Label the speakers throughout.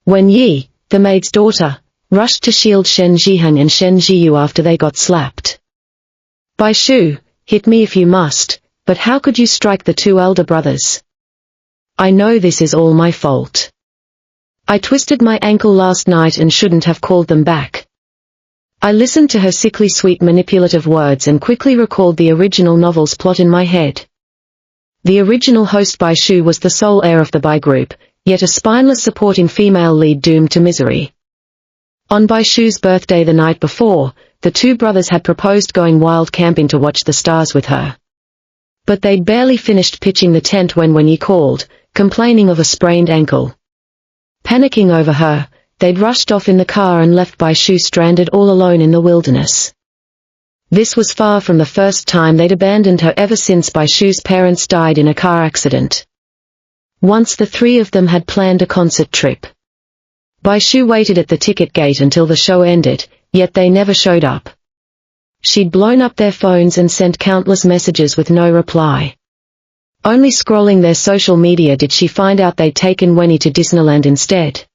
Speaker 1: When Yi, the maid's daughter, rushed to shield Shen Zhiheng and Shen Zhiyu after they got slapped. Bai Shu, hit me if you must, but how could you strike the two elder brothers? I know this is all my fault. I twisted my ankle last night and shouldn't have called them back. I listened to her sickly sweet manipulative words and quickly recalled the original novel's plot in my head. The original host Bai Shu was the sole heir of the Bai group, yet a spineless supporting female lead doomed to misery. On Bai Shu's birthday the night before, the two brothers had proposed going wild camping to watch the stars with her. But they'd barely finished pitching the tent when Yi called, complaining of a sprained ankle. Panicking over her, they'd rushed off in the car and left Bai Shu stranded all alone in the wilderness. This was far from the first time they'd abandoned her ever since Bai Shu's parents died in a car accident. Once the three of them had planned a concert trip. Bai Shu waited at the ticket gate until the show ended, yet they never showed up. She'd blown up their phones and sent countless messages with no reply. Only scrolling their social media did she find out they'd taken Wenny to Disneyland instead.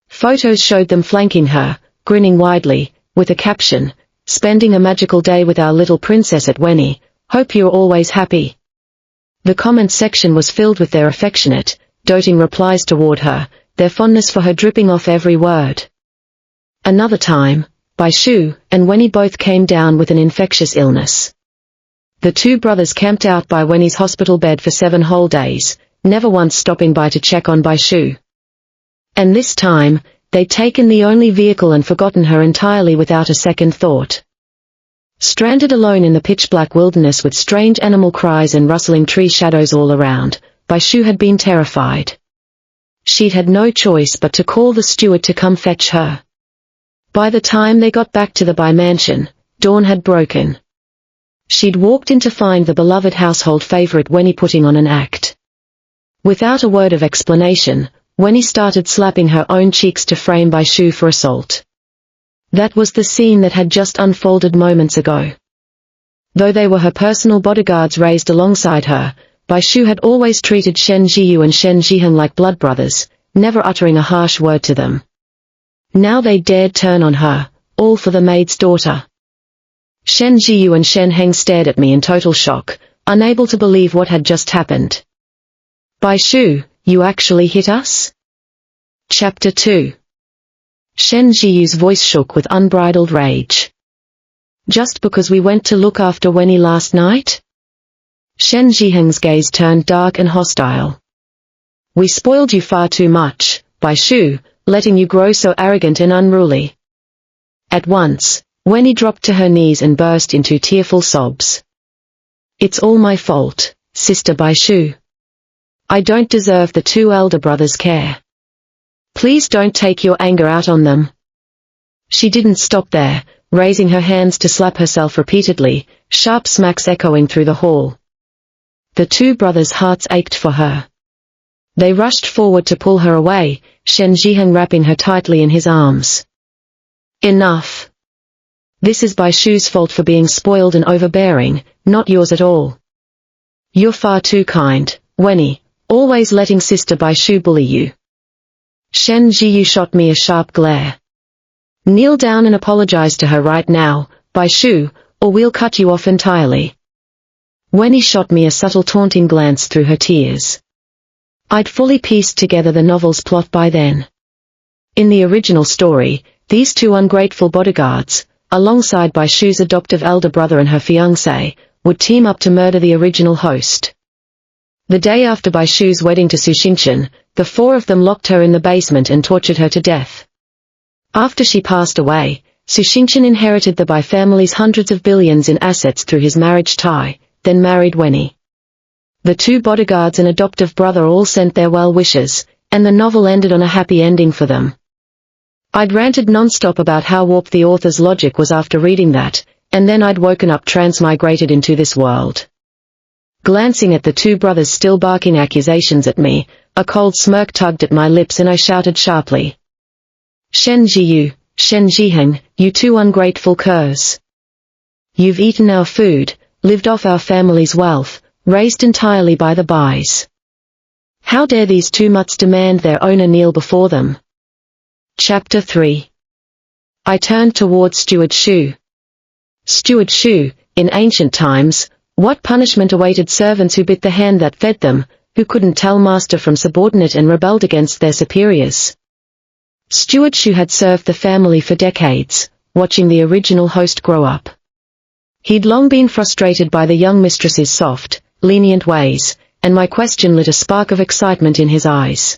Speaker 1: Photos showed them flanking her, grinning widely, with a caption, "Spending a magical day with our little princess at Wenny, hope you're always happy." The comment section was filled with their affectionate, doting replies toward her, their fondness for her dripping off every word. Another time, Bai Shu and Wenny both came down with an infectious illness. The two brothers camped out by Wenny's hospital bed for 7 whole days, never once stopping by to check on Bai Shu. And this time, they'd taken the only vehicle and forgotten her entirely without a second thought. Stranded alone in the pitch-black wilderness with strange animal cries and rustling tree shadows all around, Bai Shu had been terrified. She'd had no choice but to call the steward to come fetch her. By the time they got back to the Bai mansion, dawn had broken. She'd walked in to find the beloved household favorite Wenny putting on an act. Without a word of explanation, Wenny started slapping her own cheeks to frame Bai Shu for assault. That was the scene that had just unfolded moments ago. Though they were her personal bodyguards raised alongside her, Bai Shu had always treated Shen Zhiyu and Shen Zhiheng like blood brothers, never uttering a harsh word to them. Now they dared turn on her, all for the maid's daughter. Shen Zhiyu and Shen Heng stared at me in total shock, unable to believe what had just happened. Bai Shu, you actually hit us? Chapter 2. Shen Zhiyu's voice shook with unbridled rage. Just because we went to look after Wenny last night? Shen Zhiheng's gaze turned dark and hostile. We spoiled you far too much, Bai Shu, letting you grow so arrogant and unruly. At once, Wenny dropped to her knees and burst into tearful sobs. It's all my fault, Sister Bai Shu. I don't deserve the two elder brothers' care. Please don't take your anger out on them. She didn't stop there, raising her hands to slap herself repeatedly, sharp smacks echoing through the hall. The two brothers' hearts ached for her. They rushed forward to pull her away, Shen Zhiheng wrapping her tightly in his arms. Enough. This is Bai Shu's fault for being spoiled and overbearing, not yours at all. You're far too kind, Wenny, always letting Sister Bai Shu bully you. Shen Zhiyu shot me a sharp glare. Kneel down and apologize to her right now, Bai Shu, or we'll cut you off entirely. Wenny shot me a subtle taunting glance through her tears. I'd fully pieced together the novel's plot by then. In the original story, these two ungrateful bodyguards, alongside Bai Shu's adoptive elder brother and her fiancé, would team up to murder the original host. The day after Bai Shu's wedding to Su Xingchen, the four of them locked her in the basement and tortured her to death. After she passed away, Su Xingchen inherited the Bai family's hundreds of billions in assets through his marriage tie, then married Wenny. The two bodyguards and adoptive brother all sent their well wishes, and the novel ended on a happy ending for them. I'd ranted non-stop about how warped the author's logic was after reading that, and then I'd woken up transmigrated into this world. Glancing at the two brothers still barking accusations at me, a cold smirk tugged at my lips and I shouted sharply. Shen Zhiyu, Shen Zhiheng, you two ungrateful curs. You've eaten our food, lived off our family's wealth, raised entirely by the Bais. How dare these two mutts demand their owner kneel before them? Chapter 3. I turned toward Steward Shu. Steward Shu, in ancient times, what punishment awaited servants who bit the hand that fed them, who couldn't tell master from subordinate and rebelled against their superiors? Steward Shu had served the family for decades, watching the original host grow up. He'd long been frustrated by the young mistress's soft, lenient ways, and my question lit a spark of excitement in his eyes.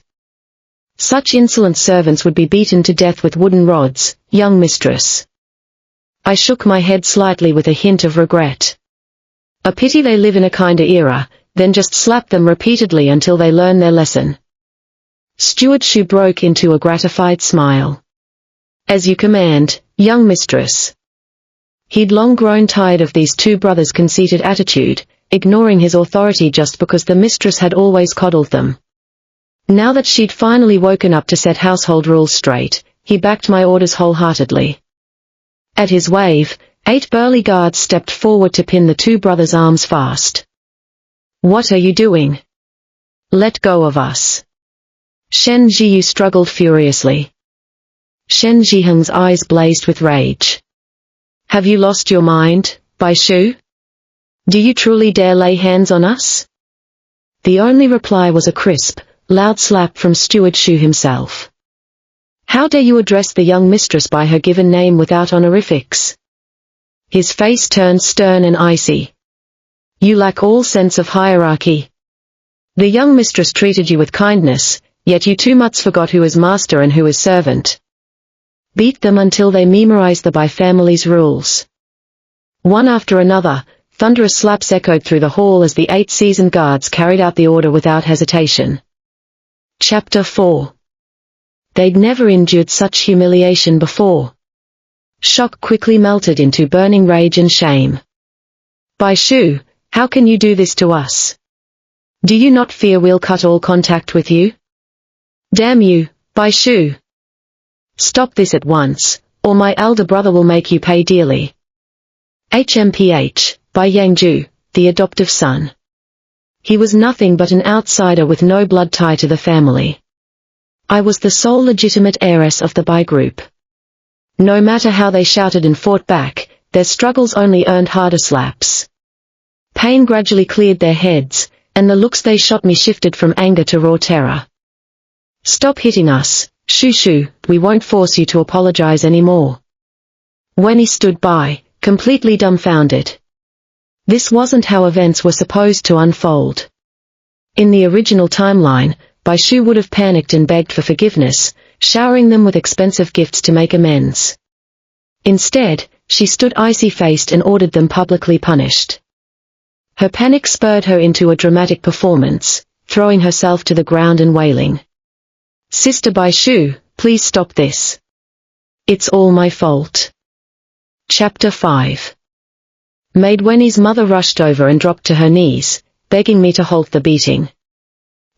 Speaker 1: Such insolent servants would be beaten to death with wooden rods, young mistress. I shook my head slightly with a hint of regret. A pity they live in a kinder era, then just slap them repeatedly until they learn their lesson. Steward Shu broke into a gratified smile. As you command, young mistress. He'd long grown tired of these two brothers' conceited attitude, ignoring his authority just because the mistress had always coddled them. Now that she'd finally woken up to set household rules straight, he backed my orders wholeheartedly. At his wave, 8 burly guards stepped forward to pin the two brothers' arms fast. What are you doing? Let go of us. Shen Jiyu struggled furiously. Shen Jiheng's eyes blazed with rage. Have you lost your mind, Bai Shu? Do you truly dare lay hands on us? The only reply was a crisp, loud slap from Steward Shu himself. How dare you address the young mistress by her given name without honorifics? His face turned stern and icy. You lack all sense of hierarchy. The young mistress treated you with kindness, yet you too much forgot who is master and who is servant. Beat them until they memorize the Bai family's rules. One after another, thunderous slaps echoed through the hall as the 8 seasoned guards carried out the order without hesitation. Chapter 4. They'd never endured such humiliation before. Shock quickly melted into burning rage and shame. Bai Shu, how can you do this to us? Do you not fear we'll cut all contact with you? Damn you, Bai Shu! Stop this at once, or my elder brother will make you pay dearly. HMPH, Bai Yangju, the adoptive son. He was nothing but an outsider with no blood tie to the family. I was the sole legitimate heiress of the Bai group. No matter how they shouted and fought back, their struggles only earned harder slaps. Pain gradually cleared their heads, and the looks they shot me shifted from anger to raw terror. Stop hitting us, Shu Shu, we won't force you to apologize anymore. Wen Yi stood by, completely dumbfounded. This wasn't how events were supposed to unfold. In the original timeline, Bai Shu would have panicked and begged for forgiveness, showering them with expensive gifts to make amends. Instead, she stood icy-faced and ordered them publicly punished. Her panic spurred her into a dramatic performance, throwing herself to the ground and wailing. Sister Bai Shu, please stop this. It's all my fault. Chapter 5. Maid Wenny's mother rushed over and dropped to her knees, begging me to halt the beating.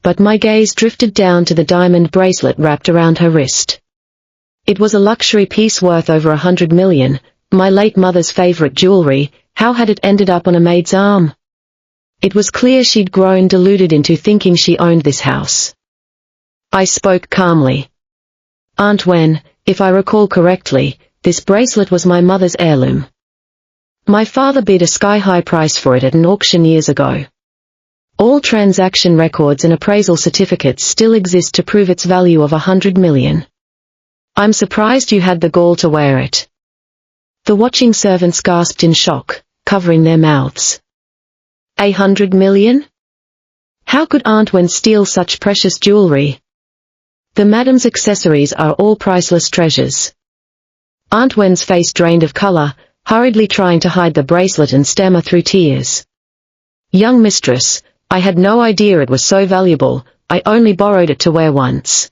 Speaker 1: But my gaze drifted down to the diamond bracelet wrapped around her wrist. It was a luxury piece worth over 100 million, my late mother's favorite jewelry. How had it ended up on a maid's arm? It was clear she'd grown deluded into thinking she owned this house. I spoke calmly. Aunt Wen, if I recall correctly, this bracelet was my mother's heirloom. My father bid a sky-high price for it at an auction years ago. All transaction records and appraisal certificates still exist to prove its value of 100 million. I'm surprised you had the gall to wear it. The watching servants gasped in shock, covering their mouths. 100 million? How could Aunt Wen steal such precious jewelry? The madam's accessories are all priceless treasures. Aunt Wen's face drained of color, hurriedly trying to hide the bracelet and stammer through tears. Young mistress, I had no idea it was so valuable, I only borrowed it to wear once.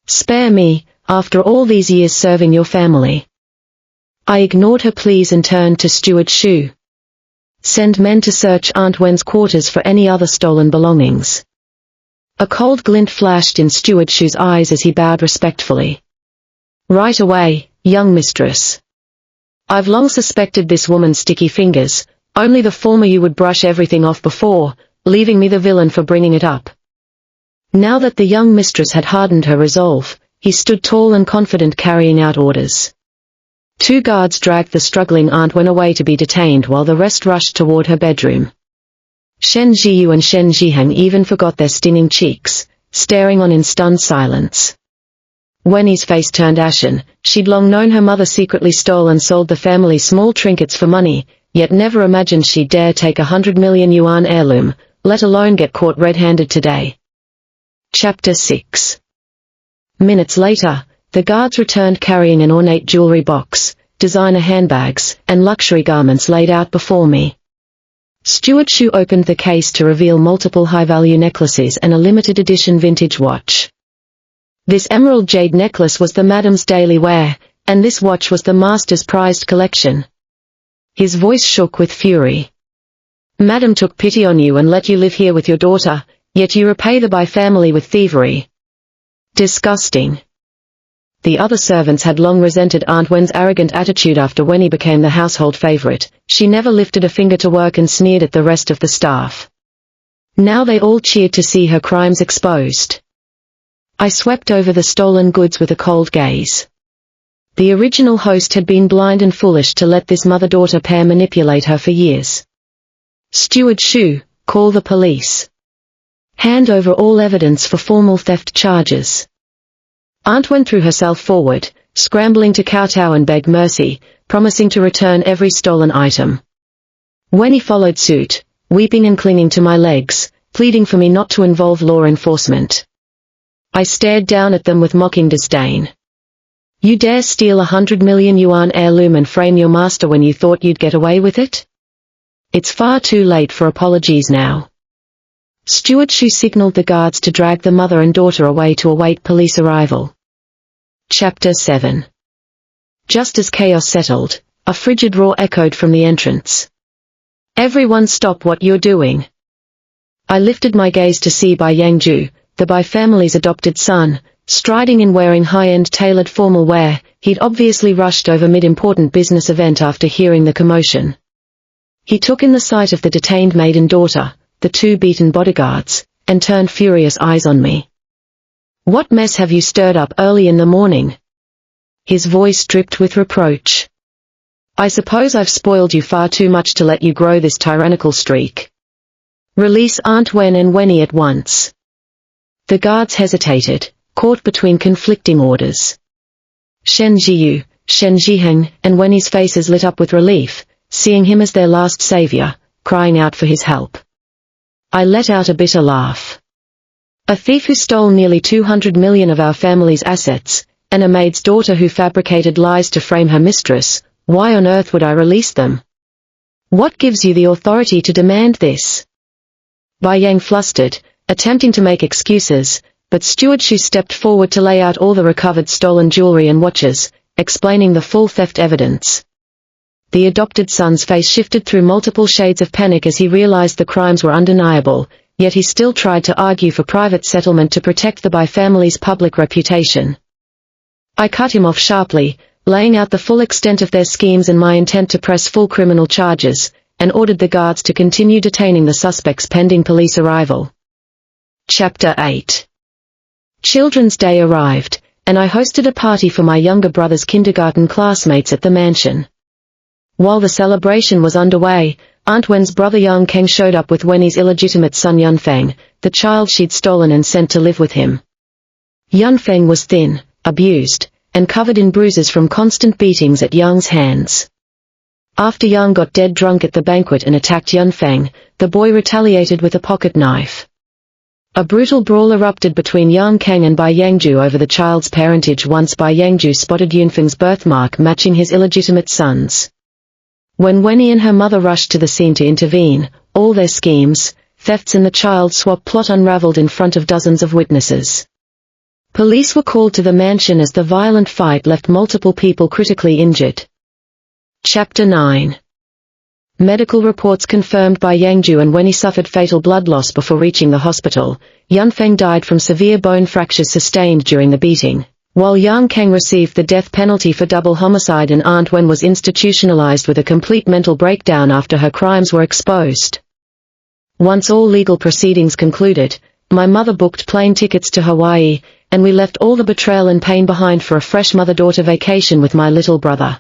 Speaker 1: Spare me, after all these years serving your family. I ignored her pleas and turned to Steward Shu. Send men to search Aunt Wen's quarters for any other stolen belongings. A cold glint flashed in Steward Shu's eyes as he bowed respectfully. Right away, young mistress. I've long suspected this woman's sticky fingers, only the former you would brush everything off before, leaving me the villain for bringing it up. Now that the young mistress had hardened her resolve, He stood tall and confident, carrying out orders. 2 guards dragged the struggling Aunt Wen away to be detained while the rest rushed toward her bedroom. Shen Jiyu and Shen Jiheng even forgot their stinging cheeks, staring on in stunned silence. Wenny's face turned ashen. She'd long known her mother secretly stole and sold the family small trinkets for money, yet never imagined she'd dare take 100 million yuan heirloom, let alone get caught red-handed today. Chapter 6. Minutes later, the guards returned carrying an ornate jewelry box, designer handbags, and luxury garments laid out before me. Steward Shu opened the case to reveal multiple high-value necklaces and a limited edition vintage watch. This emerald jade necklace was the madam's daily wear, and this watch was the master's prized collection. His voice shook with fury. Madam took pity on you and let you live here with your daughter, yet you repay the Bai family with thievery. Disgusting. The other servants had long resented Aunt Wen's arrogant attitude after Wenny became the household favorite. She never lifted a finger to work and sneered at the rest of the staff. Now they all cheered to see her crimes exposed. I swept over the stolen goods with a cold gaze. The original host had been blind and foolish to let this mother-daughter pair manipulate her for years. Steward Shu, call the police. Hand over all evidence for formal theft charges. Aunt Wen threw herself forward, scrambling to kowtow and beg mercy, promising to return every stolen item. Wenny followed suit, weeping and clinging to my legs, pleading for me not to involve law enforcement. I stared down at them with mocking disdain. You dare steal 100 million yuan heirloom and frame your master when you thought you'd get away with it? It's far too late for apologies now. Steward Shu signaled the guards to drag the mother and daughter away to await police arrival. Chapter 7. Just as chaos settled, a frigid roar echoed from the entrance. Everyone stop what you're doing. I lifted my gaze to see Bai Yangju, the Bai family's adopted son, striding in wearing high-end tailored formal wear. He'd obviously rushed over mid-important business event after hearing the commotion. He took in the sight of the detained maid and daughter, the 2 beaten bodyguards, and turned furious eyes on me. What mess have you stirred up early in the morning? His voice dripped with reproach. I suppose I've spoiled you far too much to let you grow this tyrannical streak. Release Aunt Wen and Wenny at once. The guards hesitated, caught between conflicting orders. Shen Jiyu, Shen Jiheng, and Wenny's faces lit up with relief, seeing him as their last savior, crying out for his help. I let out a bitter laugh. A thief who stole nearly 200 million of our family's assets, and a maid's daughter who fabricated lies to frame her mistress, why on earth would I release them? What gives you the authority to demand this? Bai Yang flustered, attempting to make excuses, but Steward Shu stepped forward to lay out all the recovered stolen jewelry and watches, explaining the full theft evidence. The adopted son's face shifted through multiple shades of panic as he realized the crimes were undeniable, yet he still tried to argue for private settlement to protect the Bai family's public reputation. I cut him off sharply, laying out the full extent of their schemes and my intent to press full criminal charges, and ordered the guards to continue detaining the suspects pending police arrival. Chapter 8. Children's Day arrived, and I hosted a party for my younger brother's kindergarten classmates at the mansion. While the celebration was underway, Aunt Wen's brother Yang Keng showed up with Wenny's illegitimate son Yunfeng, the child she'd stolen and sent to live with him. Yunfeng was thin, abused, and covered in bruises from constant beatings at Yang's hands. After Yang got dead drunk at the banquet and attacked Yunfeng, the boy retaliated with a pocket knife. A brutal brawl erupted between Yang Keng and Bai Yangju over the child's parentage once Bai Yangju spotted Yunfeng's birthmark matching his illegitimate son's. When Wenny and her mother rushed to the scene to intervene, all their schemes, thefts and the child swap plot unraveled in front of dozens of witnesses. Police were called to the mansion as the violent fight left multiple people critically injured. Chapter 9. Medical reports confirmed Bai Yangju and Wenny suffered fatal blood loss before reaching the hospital. Yunfeng died from severe bone fractures sustained during the beating, while Yang Keng received the death penalty for double homicide and Aunt Wen was institutionalized with a complete mental breakdown after her crimes were exposed. Once all legal proceedings concluded, my mother booked plane tickets to Hawaii, and we left all the betrayal and pain behind for a fresh mother-daughter vacation with my little brother.